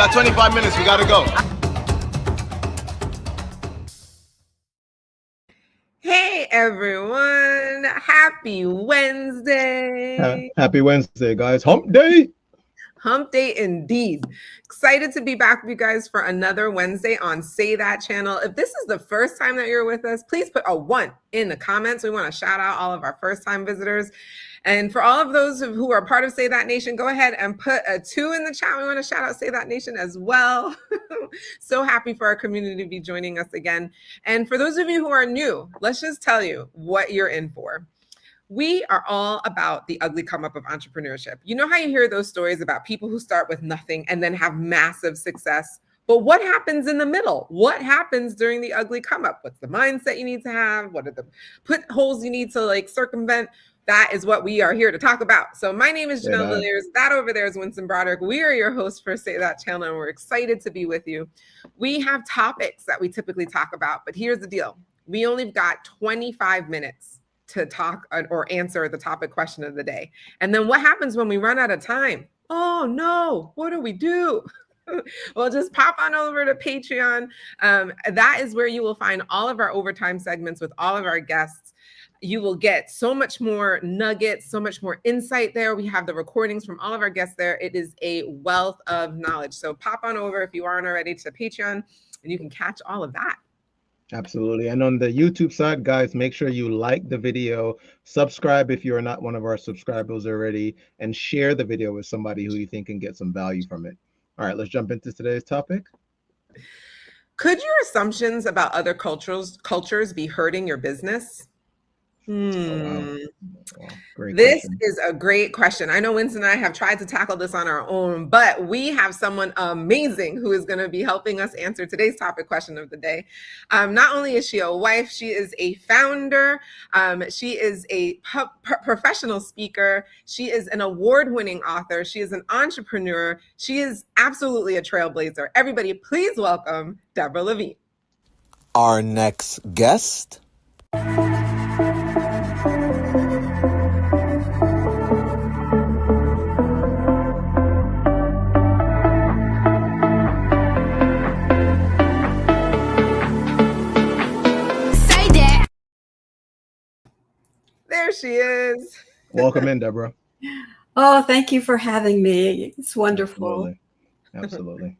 got 25 minutes. We got to go. Hey, everyone. Happy Wednesday. Happy Wednesday, guys. Hump day. Hump day indeed. Excited to be back with you guys for another Wednesday on Say That channel. If this is the first time that you're with us, please put a 1 in the comments. We want to shout out all of our first-time visitors. And for all of those who are part of Say That Nation, go ahead and put a 2 in the chat. We want to shout out Say That Nation as well. So happy for our community to be joining us again. And for those of you who are new, let's just tell you what you're in for. We are all about the ugly come up of entrepreneurship. You know how you hear those stories about people who start with nothing and then have massive success? But what happens in the middle? What happens during the ugly come up? What's the mindset you need to have? What are the holes you need to circumvent? That is what we are here to talk about. So my name is Janelle Villiers. That over there is Winston Broderick. We are your hosts for Say That channel, and we're excited to be with you. We have topics that we typically talk about, but here's the deal. We only got 25 minutes to talk or answer the topic question of the day. And then what happens when we run out of time? Oh no, what do we do? Well, just pop on over to Patreon. That is where you will find all of our overtime segments with all of our guests. You will get so much more nuggets, so much more insight there. We have the recordings from all of our guests there. It is a wealth of knowledge. So pop on over if you aren't already to Patreon, and you can catch all of that. Absolutely. And on the YouTube side, guys, make sure you like the video, subscribe if you're not one of our subscribers already, and share the video with somebody who you think can get some value from it. All right, let's jump into today's topic. Could your assumptions about other cultures be hurting your business? Wow. This question. Is a great question. I know Winston and I have tried to tackle this on our own, but we have someone amazing who is going to be helping us answer today's topic question of the day. Not only is she a wife, she is a founder. She is a professional speaker. She is an award-winning author. She is an entrepreneur. She is absolutely a trailblazer. Everybody, please welcome Deborah Levine. Our next guest. There she is. Welcome in, Deborah. Oh, thank you for having me. It's wonderful. Absolutely.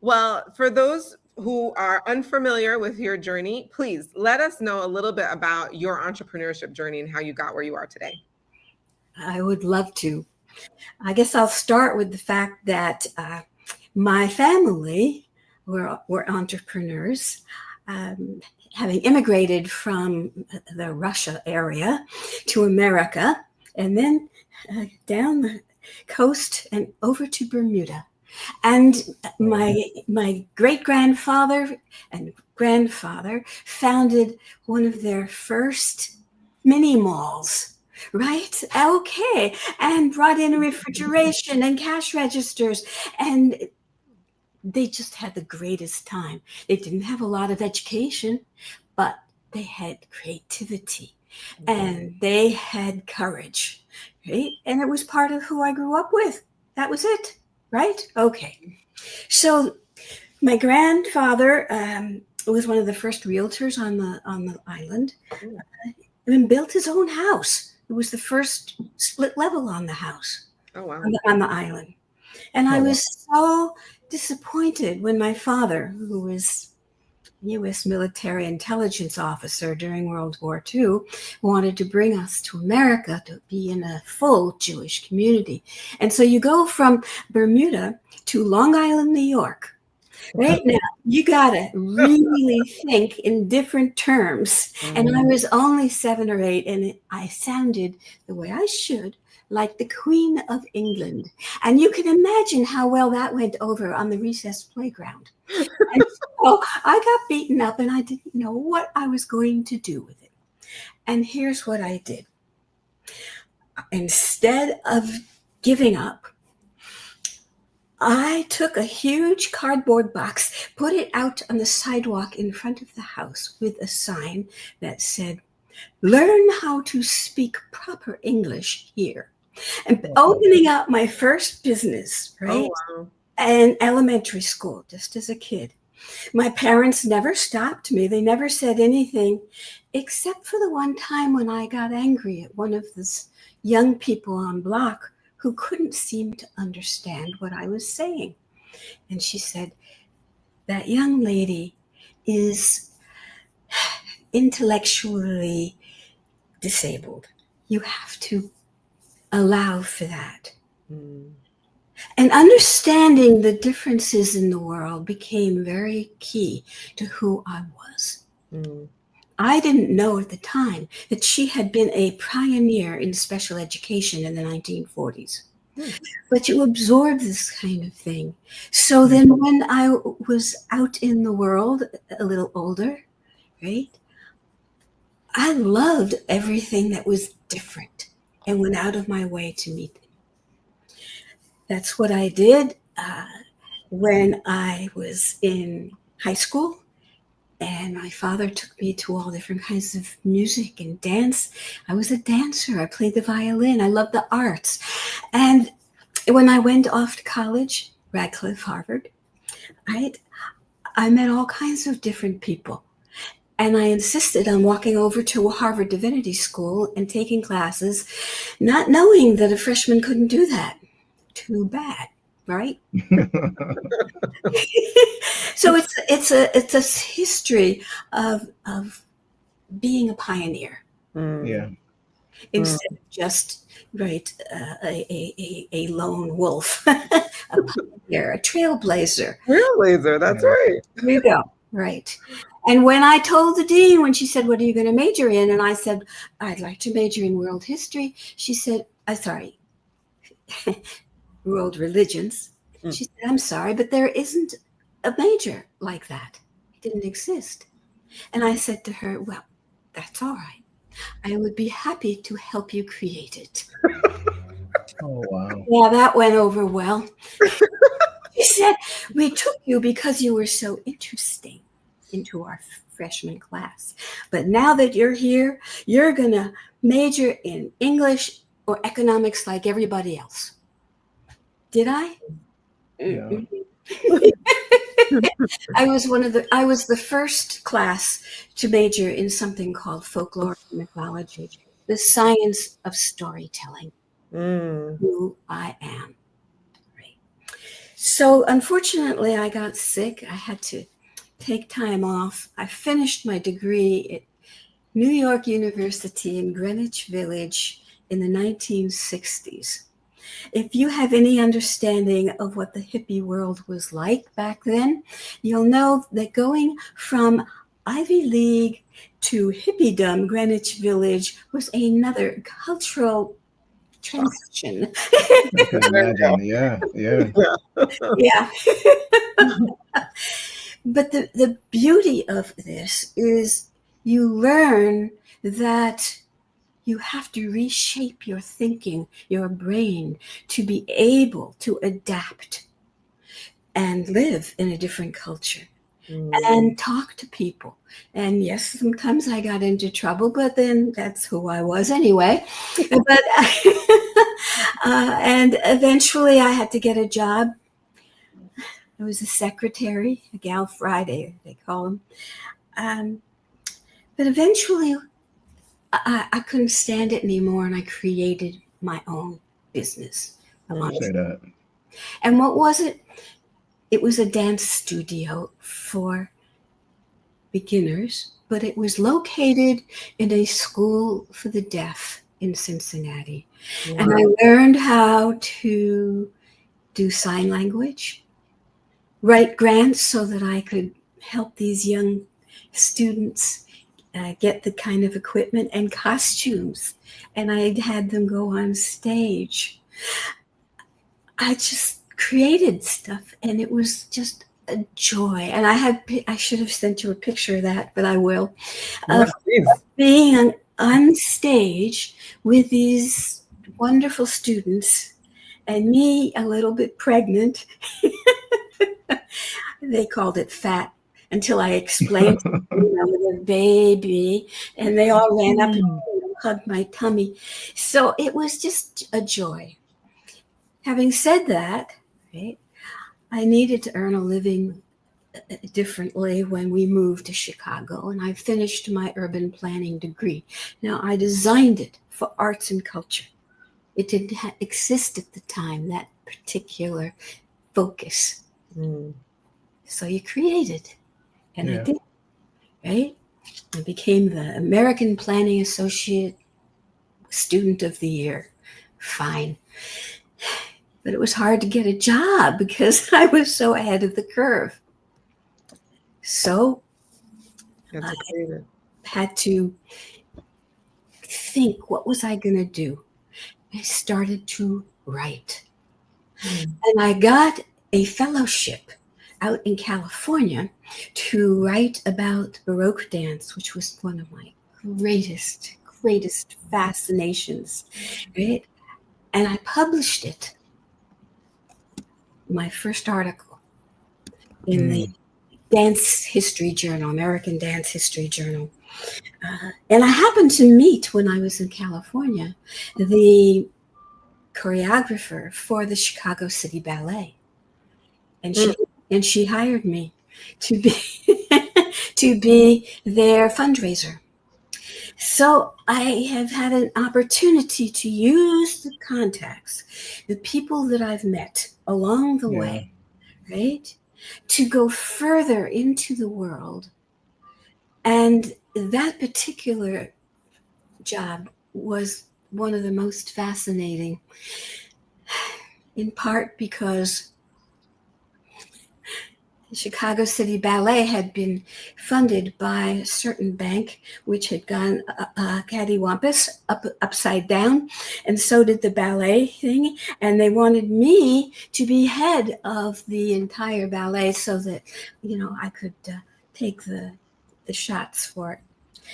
Well, for those who are unfamiliar with your journey, please let us know a little bit about your entrepreneurship journey and how you got where you are today. I would love to. I guess I'll start with the fact that my family were entrepreneurs. Having immigrated from the Russia area to America, and then down the coast and over to Bermuda. And my great-grandfather and grandfather founded one of their first mini malls, right? Okay. And brought in refrigeration and cash registers, and they just had the greatest time. They didn't have a lot of education, but they had creativity and they had courage, right? And it was part of who I grew up with. That was it, right? Okay. So my grandfather was one of the first realtors on the island and built his own house. It was the first split level on the house. Oh, wow. On the island. And I was so disappointed when my father, who was U.S. military intelligence officer during World War II, wanted to bring us to America to be in a full Jewish community. And so you go from Bermuda to Long Island, New York. Right now, you got to really think in different terms. And I was only 7 or 8, and I sounded the way I should, like the Queen of England. And you can imagine how well that went over on the recess playground. And so I got beaten up, and I didn't know what I was going to do with it. And here's what I did. Instead of giving up, I took a huge cardboard box, put it out on the sidewalk in front of the house with a sign that said, "Learn how to speak proper English here." And opening up my first business, right? Oh, wow. in elementary school, just as a kid. My parents never stopped me. They never said anything, except for the one time when I got angry at one of the young people on block who couldn't seem to understand what I was saying. And she said, that young lady is intellectually disabled. You have to allow for that. And understanding the differences in the world became very key to who I was. I didn't know at the time that she had been a pioneer in special education in the 1940s. But you absorb this kind of thing. So then when I was out in the world, a little older, right, I loved everything that was different and went out of my way to meet them. That's what I did when I was in high school. And my father took me to all different kinds of music and dance. I was a dancer. I played the violin. I loved the arts. And when I went off to college, Radcliffe, Harvard, right, I met all kinds of different people. And I insisted on walking over to Harvard Divinity School and taking classes, not knowing that a freshman couldn't do that. Too bad, right? So it's a history of being a pioneer. Yeah. Instead of just a lone wolf, a pioneer, a trailblazer. Trailblazer, that's right. There you go. Right. And when I told the dean, when she said, what are you going to major in? And I said, I'd like to major in world history. She said, world religions. She said, I'm sorry, but there isn't a major like that. It didn't exist. And I said to her, well, that's all right. I would be happy to help you create it. Oh, wow. Yeah, that went over well. She said, we took you because you were so interesting into our freshman class. But now that you're here, you're going to major in English or economics like everybody else. Did I? Yeah. I was the first class to major in something called folklore and mythology, the science of storytelling, who I am. Right. So unfortunately, I got sick. I had to take time off. I finished my degree at New York University in Greenwich Village in the 1960s. If you have any understanding of what the hippie world was like back then, you'll know that going from Ivy League to hippiedom, Greenwich Village was another cultural transition. I can imagine. Yeah. Yeah. But the beauty of this is you learn that you have to reshape your thinking, your brain, to be able to adapt and live in a different culture and talk to people. And yes, sometimes I got into trouble, but then that's who I was anyway. But and eventually I had to get a job. I was a secretary, a gal Friday, they call them. But eventually I couldn't stand it anymore, and I created my own business. Say that. And what was it? It was a dance studio for beginners, but it was located in a school for the deaf in Cincinnati. Wow. And I learned how to do sign language, write grants so that I could help these young students get the kind of equipment and costumes. And I had them go on stage. I just created stuff, and it was just a joy. And I should have sent you a picture of that, but I will. Of being on stage with these wonderful students and me a little bit pregnant. They called it fat until I explained to them, with a baby, and they all ran up and hugged my tummy. So it was just a joy. Having said that, right, I needed to earn a living differently when we moved to Chicago, and I finished my urban planning degree. Now, I designed it for arts and culture. It didn't exist at the time, that particular focus. Mm. So you create it, and I Yeah. did, right? I became the American Planning Associate Student of the Year. Fine. But it was hard to get a job because I was so ahead of the curve. So That's I exciting. had to think, what was I going to do? I started to write. Mm. And I got a fellowship out in California to write about Baroque dance, which was one of my greatest fascinations, right? And I published it, my first article, in the Dance History Journal, American Dance History Journal. And I happened to meet, when I was in California, the choreographer for the Chicago City Ballet. And she hired me to be to be their fundraiser. So I have had an opportunity to use the contacts, the people that I've met along the way, right, to go further into the world. And that particular job was one of the most fascinating, in part because the Chicago City Ballet had been funded by a certain bank, which had gone cattywampus, upside down, and so did the ballet thing. And they wanted me to be head of the entire ballet so that, I could take the shots for it.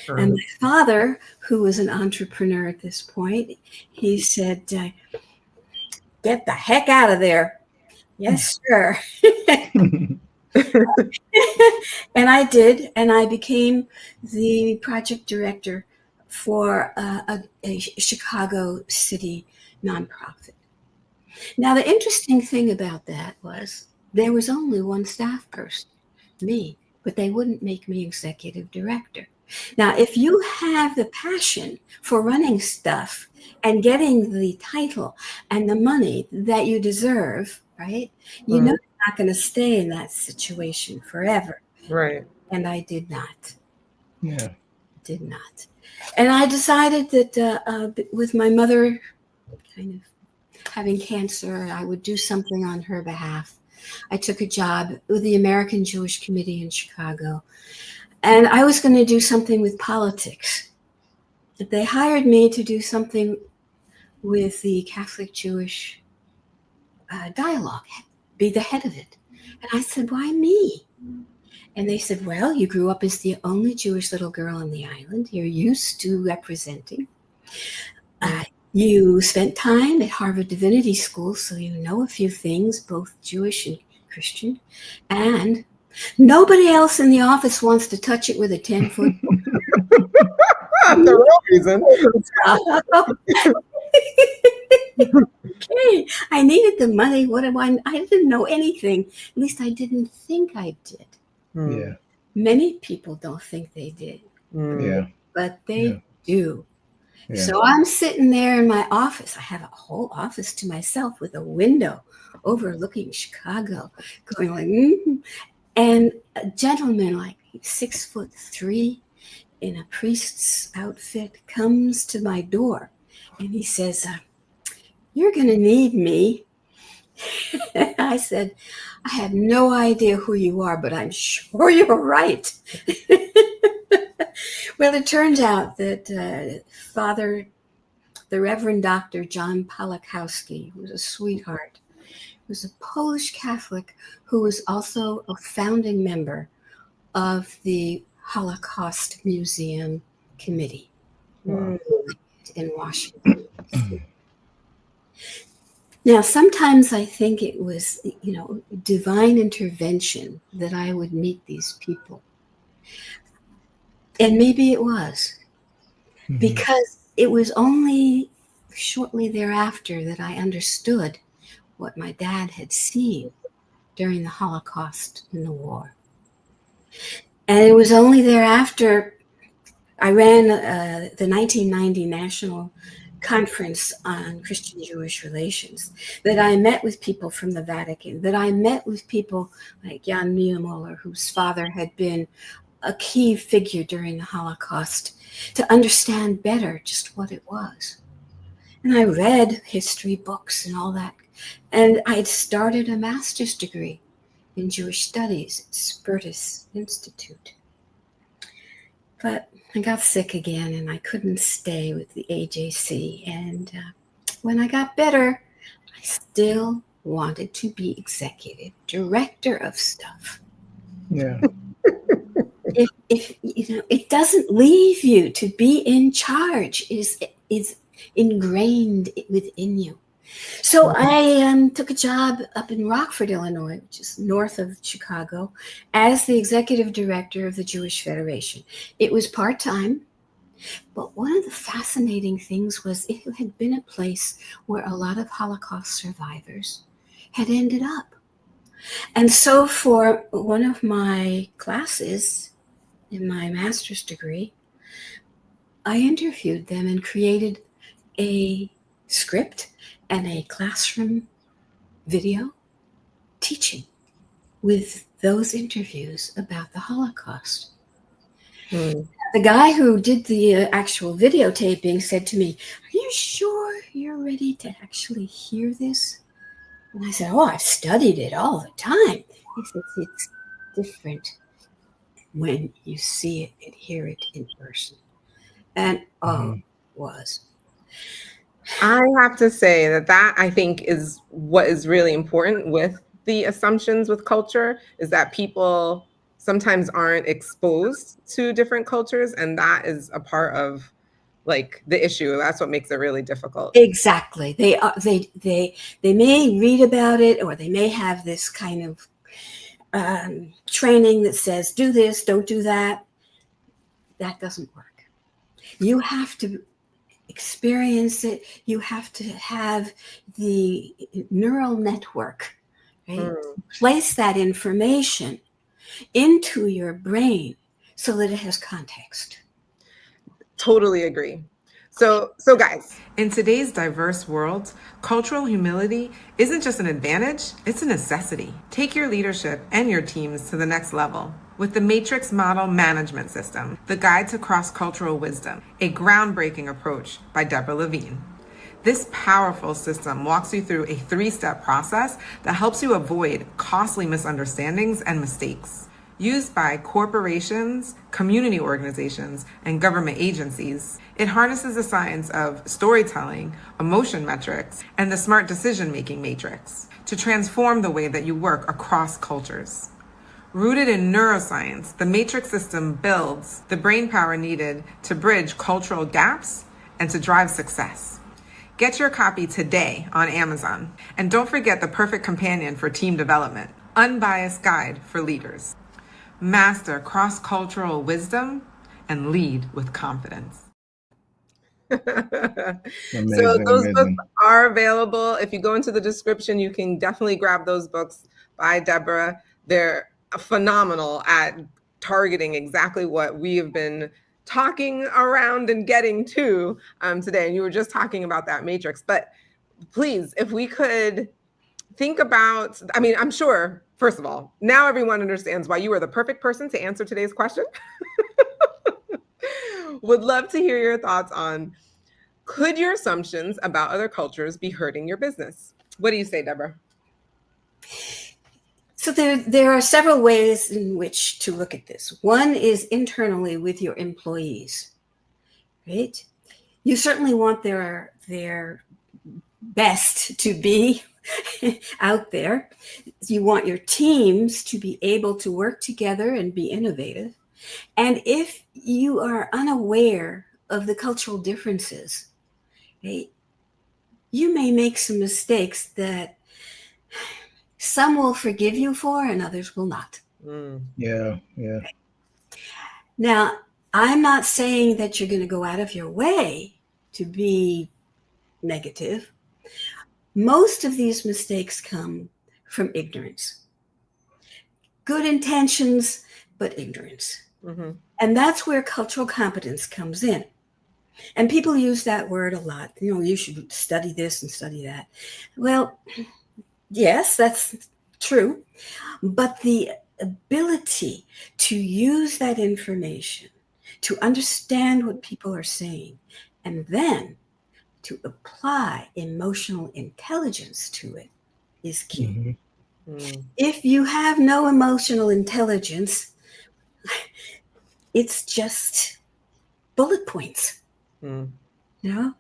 And my father, who was an entrepreneur at this point, he said, "Get the heck out of there." Yes, sir. And I did, and I became the project director for a Chicago City nonprofit. Now, the interesting thing about that was there was only one staff person, me, but they wouldn't make me executive director. Now, if you have the passion for running stuff and getting the title and the money that you deserve, right, you know you're not going to stay in that situation forever. Right. And I did not. Yeah. Did not. And I decided that with my mother kind of having cancer, I would do something on her behalf. I took a job with the American Jewish Committee in Chicago. And I was going to do something with politics. They hired me to do something with the Catholic Jewish dialogue, be the head of it. And I said, "Why me?" And they said, "Well, you grew up as the only Jewish little girl on the island. You're used to representing. You spent time at Harvard Divinity School, so you know a few things, both Jewish and Christian. And nobody else in the office wants to touch it with a 10-foot." The real reason. Okay, I needed the money. I didn't know anything. At least I didn't think I did. Yeah. Many people don't think they did, Yeah. but they do. Yeah. So I'm sitting there in my office. I have a whole office to myself with a window overlooking Chicago, going like, and a gentleman like 6'3" in a priest's outfit comes to my door, and he says, "You're going to need me." I said, "I have no idea who you are, but I'm sure you're right." Well, it turns out that the Reverend Dr. John Polakowski, who was a sweetheart, was a Polish Catholic who was also a founding member of the Holocaust Museum Committee in Washington. Now, sometimes I think it was, divine intervention that I would meet these people. And maybe it was, because it was only shortly thereafter that I understood what my dad had seen. during the Holocaust and the war. And it was only thereafter I ran the 1990 National Conference on Christian-Jewish Relations, that I met with people from the Vatican, that I met with people like Jan Niemöller, whose father had been a key figure during the Holocaust, to understand better just what it was. And I read history books and all that. And I'd started a master's degree in Jewish studies at Spertus Institute. But I got sick again and I couldn't stay with the AJC. And when I got better, I still wanted to be executive director of stuff. Yeah. If you know, it doesn't leave you to be in charge. Is ingrained within you. So I took a job up in Rockford, Illinois, which is north of Chicago, as the executive director of the Jewish Federation. It was part-time, but one of the fascinating things was it had been a place where a lot of Holocaust survivors had ended up. And so for one of my classes in my master's degree, I interviewed them and created a script and a classroom video teaching with those interviews about the Holocaust. The guy who did the actual videotaping said to me, "Are you sure you're ready to actually hear this?" And I said, "Oh, I've studied it all the time." He said, "It's different when you see it and hear it in person." And it was. I have to say that I think is what is really important with the assumptions with culture, is that people sometimes aren't exposed to different cultures, and that is a part of like the issue. That's what makes it really difficult. Exactly. They may read about it, or they may have this kind of training that says do this, don't do that. That doesn't work. You have to experience it. You have to have the neural network, right? Place that information into your brain so that it has context. Totally agree. So guys, in today's diverse world, cultural humility isn't just an advantage, it's a necessity. Take your leadership and your teams to the next level with the Matrix Model Management System, the Guide to Cross-Cultural Wisdom, a groundbreaking approach by Deborah Levine. This powerful system walks you through a 3-step process that helps you avoid costly misunderstandings and mistakes. Used by corporations, community organizations, and government agencies, it harnesses the science of storytelling, emotion metrics, and the smart decision-making matrix to transform the way that you work across cultures. Rooted in neuroscience, the matrix system builds the brainpower needed to bridge cultural gaps and to drive success. Get your copy today on Amazon. And don't forget the perfect companion for team development, Unbiased Guide for Leaders. Master cross-cultural wisdom and lead with confidence. So those books are available. If you go into the description, you can definitely grab those books by Deborah. They're phenomenal at targeting exactly what we have been talking around and getting to today. And you were just talking about that matrix. But please, if we could think about, I mean, I'm sure, first of all, now everyone understands why you are the perfect person to answer today's question. Would love to hear your thoughts on, could your assumptions about other cultures be hurting your business? What do you say, Deborah? So there are several ways in which to look at this. One is internally with your employees, right? You certainly want their best to be out there. You want your teams to be able to work together and be innovative. And if you are unaware of the cultural differences, right, you may make some mistakes that some will forgive you for and others will not. Yeah. Now, I'm not saying that you're going to go out of your way to be negative. Most of these mistakes come from ignorance. good intentions, but ignorance. Mm-hmm. And that's where cultural competence comes in. And people use that word a lot. You know, you should study this and study that. Well, yes, that's true. But the ability to use that information, to understand what people are saying, and then to apply emotional intelligence to it is key. Mm-hmm. Mm. If you have no emotional intelligence, it's just bullet points, Mm. you know?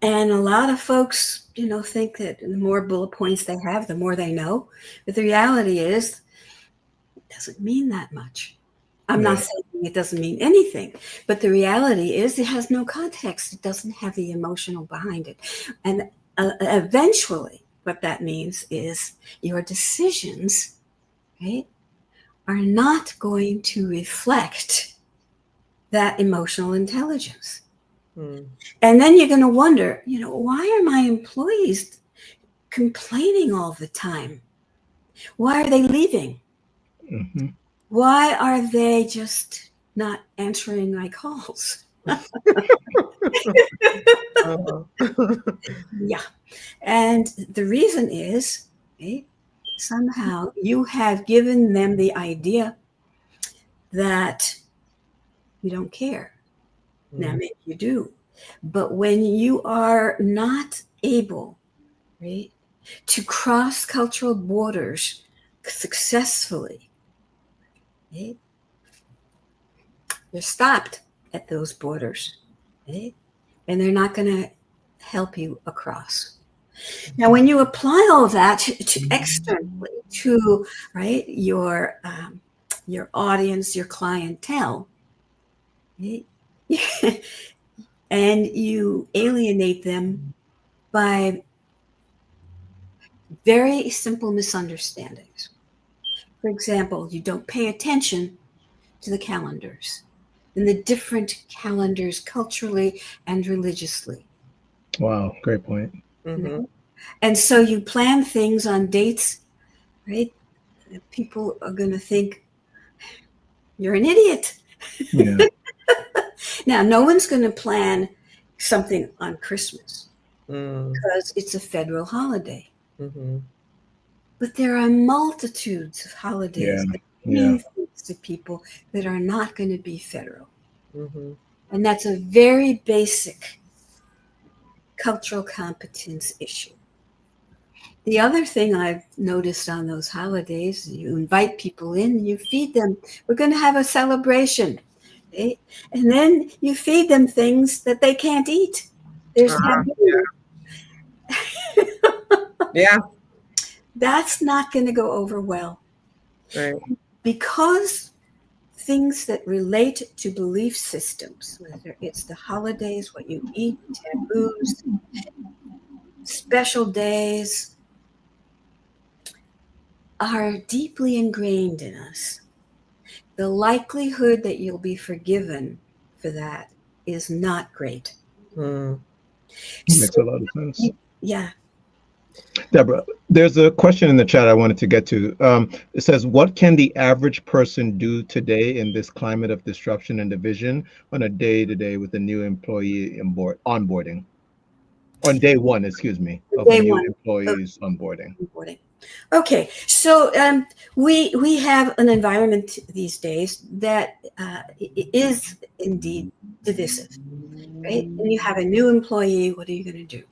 And a lot of folks, you know, think that the more bullet points they have, the more they know. But the reality is, it doesn't mean that much. I'm not Yeah. saying it doesn't mean anything, but the reality is it has no context. It doesn't have the emotional behind it. And eventually, what that means is your decisions, right, are not going to reflect that emotional intelligence. Mm. And then you're going to wonder, you know, why are my employees complaining all the time? Why are they leaving? Mm-hmm. Why are they just not answering my calls? Oh. Yeah. And the reason is, right, somehow you have given them the idea that you don't care. Now, Mm. maybe you do. But when you are not able, right, to cross cultural borders successfully, right, you're stopped at those borders, right? And they're not going to help you across. Now, when you apply all that to externally to, right, your audience, your clientele, right, and you alienate them by very simple misunderstandings. For example, you don't pay attention to the calendars and the different calendars culturally and religiously. Wow, great point. Mm-hmm. And so you plan things on dates, right? People are going to think you're an idiot. Yeah. Now, no one's going to plan something on Christmas Mm. because it's a federal holiday. Mm-hmm. But there are multitudes of Yeah. holidays that Yeah. mean things to people that are not going to be federal. Mm-hmm. And that's a very basic cultural competence issue. The other thing I've noticed on those holidays, you invite people in, you feed them. We're going to have a celebration. Okay? And then you feed them things that they can't eat. There's taboo. Yeah. That's not going to go over well. Right. Because things that relate to belief systems, whether it's the holidays, what you eat, taboos, special days, are deeply ingrained in us. The likelihood that you'll be forgiven for that is not great. Mm. Makes So, a lot of sense. yeah. Deborah, there's a question in the chat I wanted to get to. It says, what can the average person do today in this climate of disruption and division on a day-to-day with a new employee onboarding? On day one, excuse me, of a Day new one. employee's onboarding. Okay, so we have an environment these days that is indeed divisive, right? And you have a new employee, what are you going to do?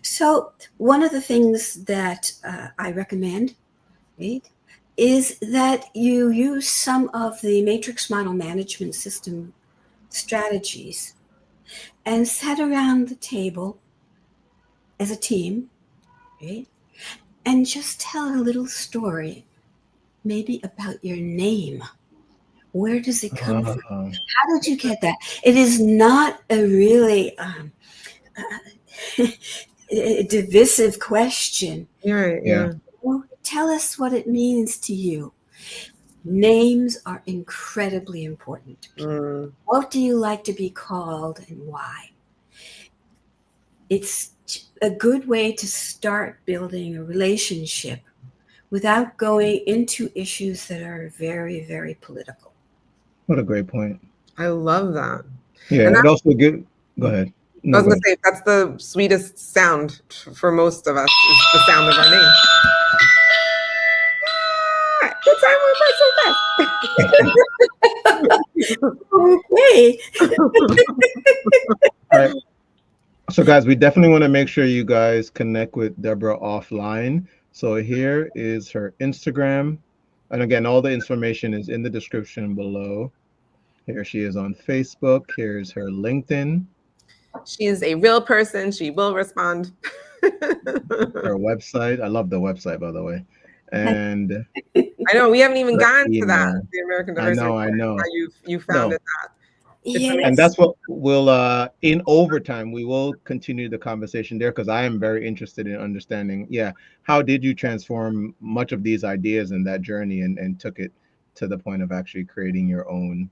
So one of the things that I recommend, right, is that you use some of the matrix model management system strategies and sit around the table as a team, right, and just tell a little story, maybe about your name. Where does it come from? How did you get that? It is not a really divisive question. Right. Yeah. Yeah. Well, tell us what it means to you. Names are incredibly important to people. Mm. What do you like to be called and why? It's a good way to start building a relationship without going into issues that are very, very political. What a great point. I love that. Yeah, And it also good. Go ahead. I No, was go going to ahead. say, that's the sweetest sound for most of us, is the sound of our name. Ah, the time went by so fast. Okay. All right. So, guys, we definitely want to make sure you guys connect with Deborah offline. So here is her Instagram. And again, all the information is in the description below. Here she is on Facebook. Here's her LinkedIn, She is a real person. She will respond. her website. I love the website, by the way. And I know we haven't even her gotten to that. email. The American I Diversity know, I Report. know. How you No. founded that. It's Yes. amazing. And that's what we'll in overtime we will continue the conversation there, because I am very interested in understanding, how did you transform much of these ideas in that journey and took it to the point of actually creating your own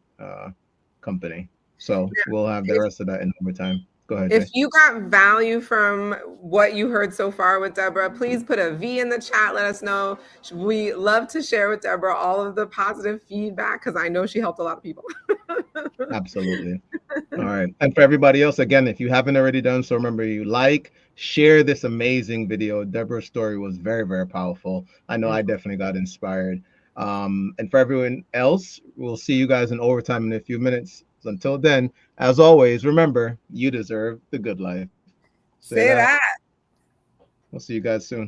company. So we'll have the rest of that in overtime. Go ahead, If Jay. you got value from what you heard so far with Deborah, please put a V in the chat. Let us know. We love to share with Deborah all of the positive feedback, because I know she helped a lot of people. Absolutely. All right. And for everybody else, again, if you haven't already done so, remember, you share this amazing video. Deborah's story was very, very powerful. I know I definitely got inspired. And for everyone else, we'll see you guys in overtime in a few minutes. So until then, as always, remember, you deserve the good life. Say that. We'll see you guys soon.